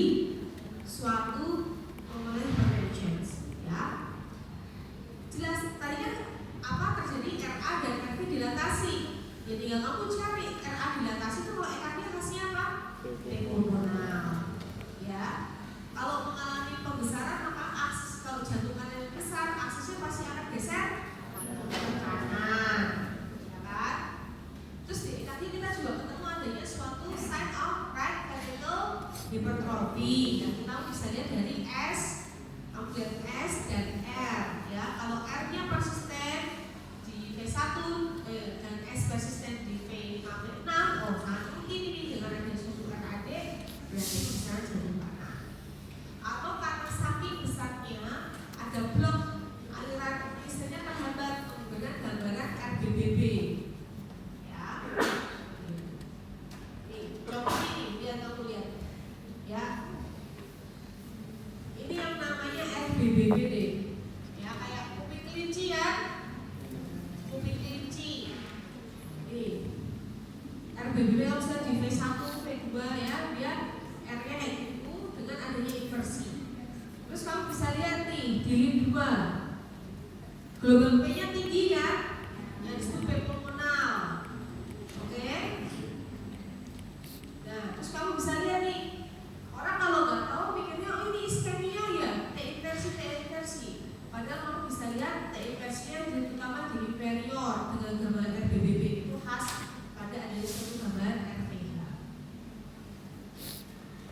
A: suatu pulmonary hypertension, ya. Jelas tadi kan apa terjadi RA dan RV dilatasi. Ya tinggal kamu cari RA dilatasi itu kalau EKG khasnya apa? Pulmonal. Ya. Kalau mengalami pembesaran maka akses, kalau jantungan yang besar aksesnya pasti akan geser ke kanan, ya kan? Terus di EKG kita juga ketemu adanya suatu sign of right ventricle hypertrophy yang kita bisa lihat dari S, kemudian S dan R, ya. Kalau R-nya persisten di V1 dan S persisten di V6, oh sangat mungkin ini dengan ada suatu RAD berarti bisa jadi panas. RBBP kalau sudah di V1, V2 ya, dia R-nya kayak gitu dengan adanya inversi. Terus kamu bisa lihat nih di lini 2 gelombang P-nya tinggi kan, yang disebut P pulmonal. Oke. Nah, terus kamu bisa lihat nih, orang kalau nggak tahu mikirnya oh ini iskemia ya, T inversi. Padahal kamu bisa lihat T inversinya terutama di inferior dengan gambaran RBBP itu khas pada adanya suatu gambaran RPH.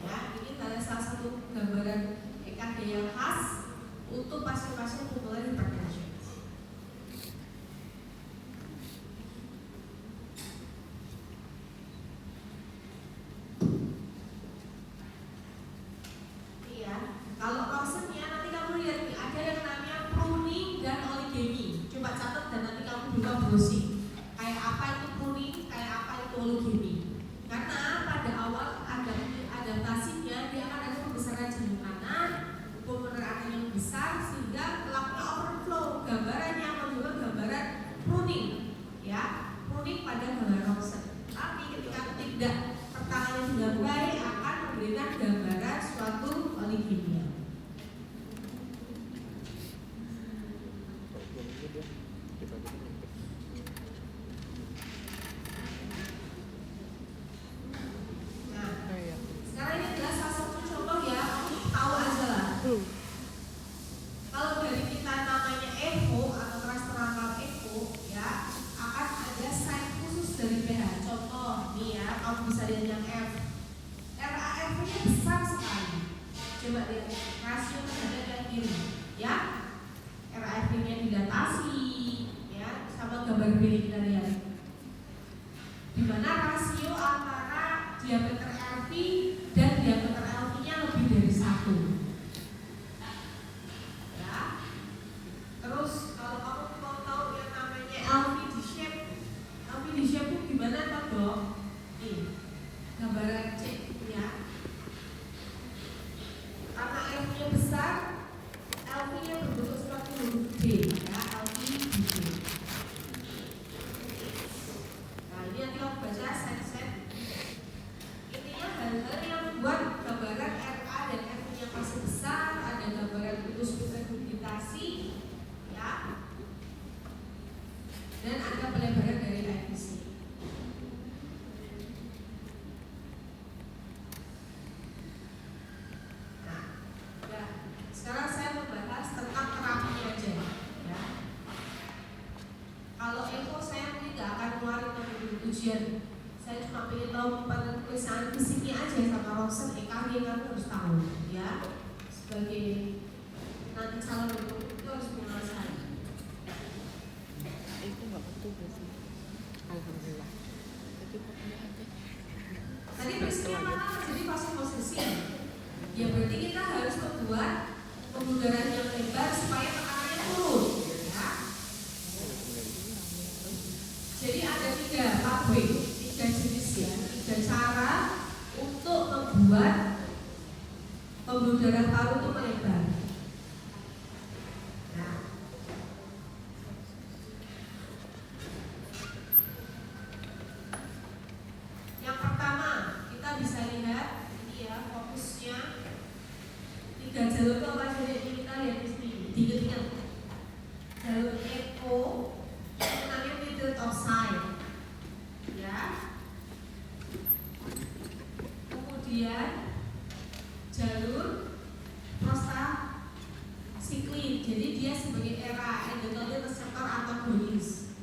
A: Ya, ini adalah salah satu gambaran EKG yang khas untuk pasien-pasien pulmoner hypertension. Kalau Rawsonnya nanti kamu lihat nih ada yang namanya pruning dan oligemi. Coba catat dan nanti kamu juga browsing. Kayak apa itu pruning, kayak apa itu oligemi. Karena pada awal adaptasinya dia akan ada pembesaran jantung kanan, pulmoner artery yang besar sehingga pelakunya overflow. Gambarannya menunjukkan gambaran pruning, ya, pruning pada gambaran Rawson. Tapi ketika tidak pertangani dengan baik akan memberikan gambaran suatu oligemi. Sekarang ini adalah salah satu contoh ya, untuk tahu aja lah. Kalau dari kita namanya echo atau transferantal echo ya, akan ada sign khusus dari pH. Contoh nih ya, kamu bisa lihat yang F. RAF-nya besar sekali. Coba lihat rasio terhadap yang kiri ya. RAF-nya dilatasi ya, sama gambar kiri kita lihat. Di mana rasio antara diameter LV dan diameter LV-nya lebih dari 1. Ya. Terus kalau kamu mau tahu yang namanya LV shape itu gimana toh dok? Nih, gambaran C ya. Karena LV-nya besar, LV-nya berbentuk seperti huruf D ya, LV di D. Nah ini nanti kamu baca set-set. Intinya hal-hal yang membuat gambaran RA dan RV-nya masih besar, ada gambaran putus regurgitasi ya, dan ada pelebaran dari IPC. Nah, ya, sekarang saya membahas tentang terapi aja ya. Kalau echo saya mungkin nggak akan keluarin untuk ujian. Saya cuma pengen tahu pada pemeriksaan fisiknya aja sama Rawson EKG kamu harus tahu ya. Sebagai nanti calon dokter itu harus menguasai.
B: Itu nggak betul sih. Alhamdulillah. Jadi pokoknya aja.
A: Tadi prinsipnya mana terjadi vasokonstriksi. Ya berarti kita harus membuat pembuluh darah yang lebar supaya tekanannya turun ya. Jadi ada 3 pathway, 3 jenis ya, 3 cara untuk membuat pembuluh darah paru itu melebar. Nah, yang pertama kita bisa lihat ini ya fokusnya 3 jalur itu apa saja ini kita lihat di sini. Diingat jalur echo itu namanya field of sight ya. Kemudian jalur prostacyclin, jadi dia sebagai era endothelial receptor antagonis.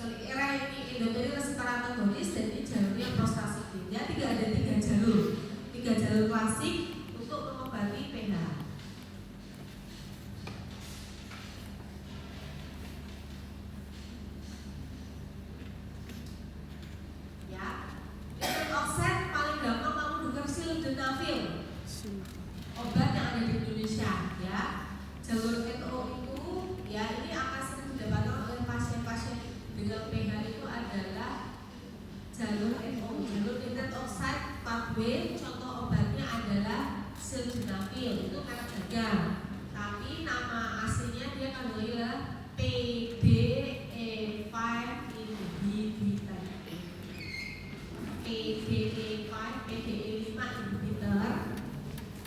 A: Era ini endothelial receptor antagonis dan ini jalurnya prostacyclin. Ya, ada 3 jalur, 3 jalur klasik untuk mengobati pH. Obat yang ada di Indonesia ya. Jalur NO itu ya ini akan sering didapatkan oleh pasien-pasien dengan pH itu adalah jalur NO, jalur nitrate oxide pathway. Contoh obatnya adalah sildenafil, itu merek dagang. Tapi nama aslinya dia kandungannya PDE5 inhibitor. PDE5, PDE5 inhibitor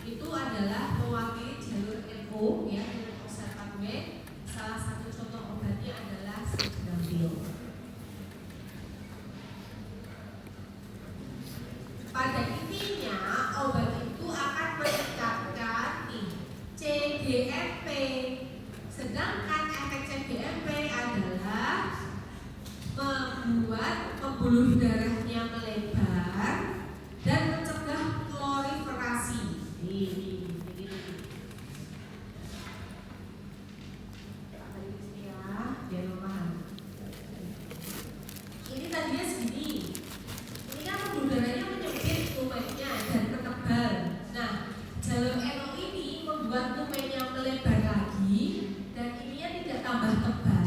A: itu adalah mewakili jalur NO ya, oxide pathway. Salah satu contoh obatnya adalah sildenafil. Pada intinya obat itu akan meningkatkan CGMP. Sedangkan efek CGMP adalah membuat pembuluh darahnya melebar dan mencegah proliferasi. Ini. Ya, biar paham. Ini tadinya segini. Ini kan pembuluh darahnya menyempit tumenya dan menebal. Nah, jalur NO ini membuat tumenya melebar lagi dan ininya tidak tambah tebal.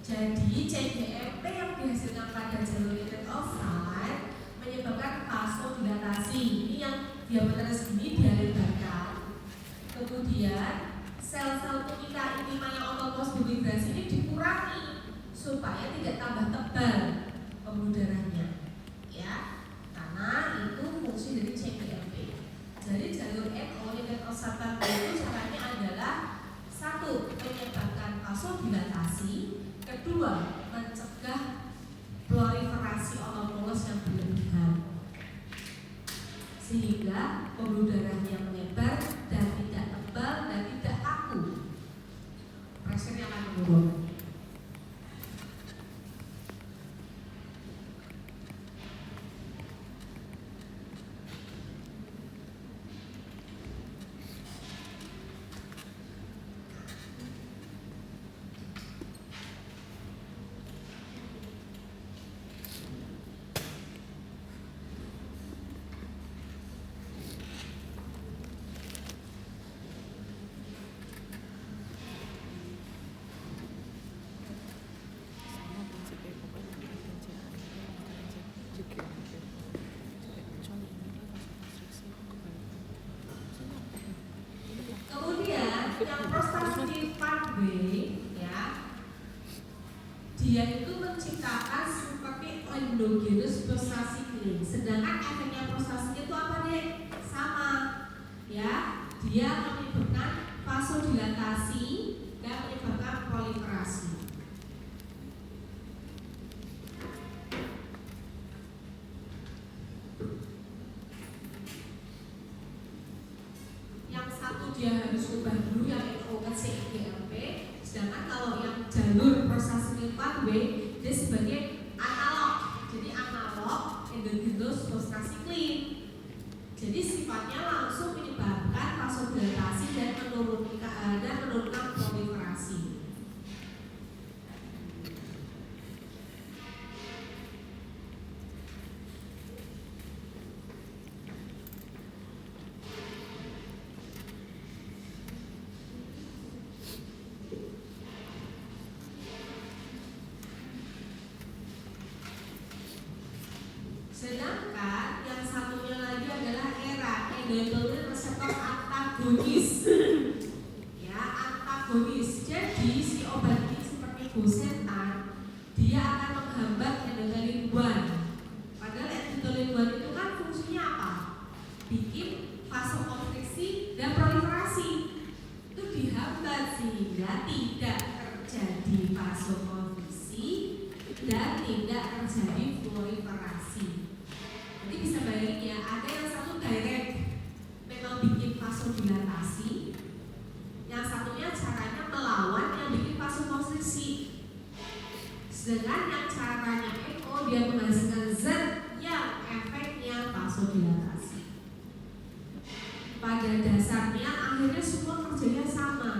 A: Jadi CGMP yang dihasilkan pada jalur nitric oxide menyebabkan vasodilatasi. Ini yang diameter segini dia lebarkan. Kemudian sel-sel tunika intima yang otopos bermigrasi ini dikurangi supaya tidak tambah tebal pembuluh darahnya. Ya, karena itu fungsi dari CGMP. Jadi jalur NO nitric oxide itu caranya adalah satu, menyebabkan vasodilatasi. Kedua, mencegah proliferasi otopolos yang berlebihan sehingga pembuluh darahnya melebar dan tidak tebal dan tidak kaku. Pressure-nya akan menurun. Kemudian yang prostaglandin pathway ya, dia itu menciptakan seperti endogenous prostaglandin. Sedangkan efeknya prostaglandin itu apa deh? Sama ya, dia menyebabkan vasodilatasi dan menyebabkan proliferasi. Yang satu dia harus ubah dulu yang NO ke CGMP, sedangkan kalau yang jalur prostaglandin pathway dia sebagai analog. Jadi analog endogenous prostaglandin. Jadi sifatnya langsung menyebabkan vasodilatasi dan menurunkan proliferasi. Sedangkan yang satunya lagi adalah endothelin reseptor antagonis. Ya, antagonis. Jadi si obat ini seperti bosentan, dia akan menghambat endothelin 1. Padahal endothelin 1 itu kan fungsinya apa? Bikin vasokonstriksi dan proliferasi. Itu dihambat sehingga tidak terjadi vasokonstriksi dan tidak terjadi proliferasi. Jadi bisa bayangin ya, ada yang satu direct memang bikin vasodilatasi, yang satunya caranya melawan yang bikin vasokonstriksi. Sedangkan yang caranya NO dia menghasilkan zat yang efeknya vasodilatasi. Pada dasarnya akhirnya semua kerjanya sama,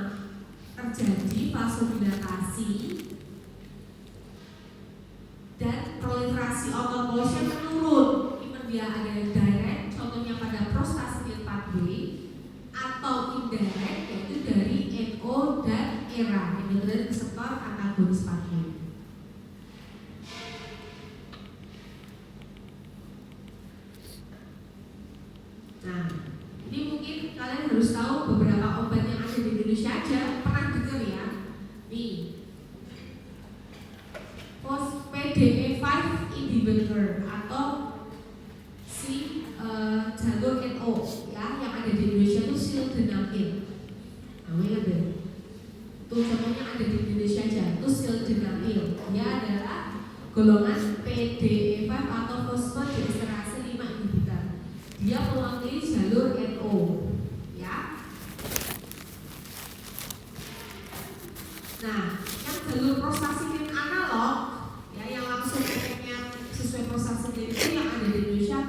A: terjadi vasodilatasi dan proliferasi otopolosnya menurun. Dia ada yang direct, contohnya pada prostaglandin pathway, atau indirect, yaitu dari NO dan ERA, endothelin reseptor antagonis pathway. Nah, ini mungkin kalian harus tahu beberapa obat yang ada di Indonesia aja pernah dengar ya. Nih, PDE5 inhibitor atau si jalur NO ya yang ada di Indonesia itu sildenafil. Namanya deh. Tuh contohnya ada di Indonesia aja, itu sildenafil. Dia adalah golongan PDE5 atau fosfodiesterase 5 inhibitor. Dia mewakili jalur NO ya. Nah, yang jalur prostaglandin analog ya yang langsung efeknya sesuai prostaglandin itu yang ada di Indonesia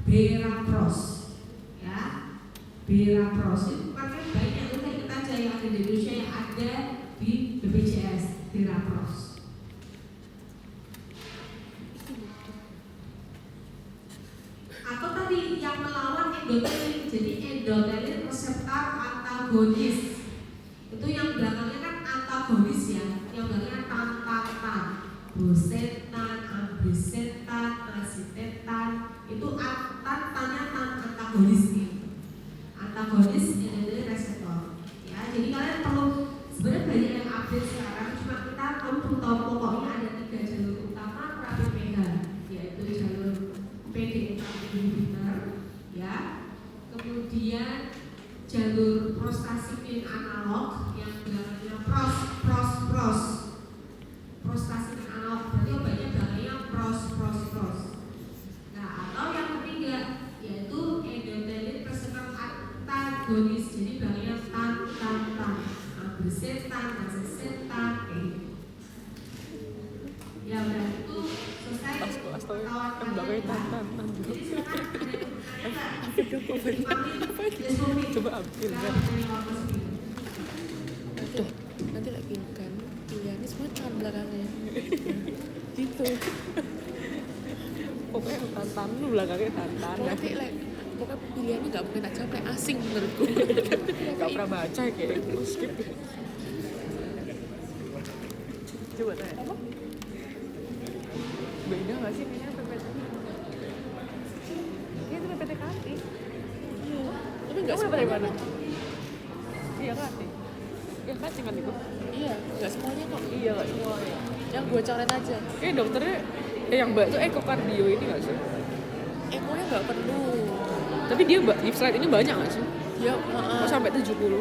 A: Berapros ya. Berapros itu kan banyak itu kita aja yang ada di Indonesia yang ada di BPJS Berapros. Atau tadi yang melawan endotelin, jadi endotelin reseptor antagonis itu yang belakangnya kan antagonis ya, yang belakangnya tan, bosetan, ambrisetan, masitetan itu tannya antagonis nih, antagonis endotelin reseptor ya. Jadi kalian perlu sebenarnya banyak yang update sekarang, cuma kita perlu tahu pokoknya ada 3 jalur utama PPH, yaitu jalur PDE inhibitor ya, kemudian jalur prostaglandin analog yang belakangnya prostaglandin analog, berarti obatnya belakangnya pros. Nah, atau yang ketiga yaitu endotelin reseptor antagonis, jadi belakangnya tan, ambrisetan, masitetan kayak gitu. Ya udah itu selesai.
B: Astaga, kan belakangnya tantan.
A: Jadi sekarang
B: Coba ambil kan. Aduh, nanti lagi kan pilihannya semua cuma belakangnya. Gitu. Pokoknya tantan lu belakangnya tantan. Pokoknya pilihannya nggak mungkin aja kayak asing menurutku. Nggak pernah baca kayak skip. Coba tanya. Beda nggak sih kayaknya PPT?
D: Ini itu PPT Kanti.
B: Iya. Tapi nggak
D: Kamu
B: semuanya
D: dari mana?
B: kok.
D: Iya Kanti.
B: Ya kan kan itu. Iya, nggak semuanya kok.
D: Iya nggak semuanya.
B: Yang gue coret aja.
D: Kayak dokternya yang mbak tuh ekokardio ini nggak sih?
B: Ekonya nggak perlu.
D: Tapi dia mbak di slide ini banyak nggak sih?
B: Ya,
D: Oh, sampai 70.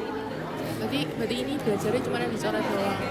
B: berarti ini belajarnya cuma yang dicoret doang.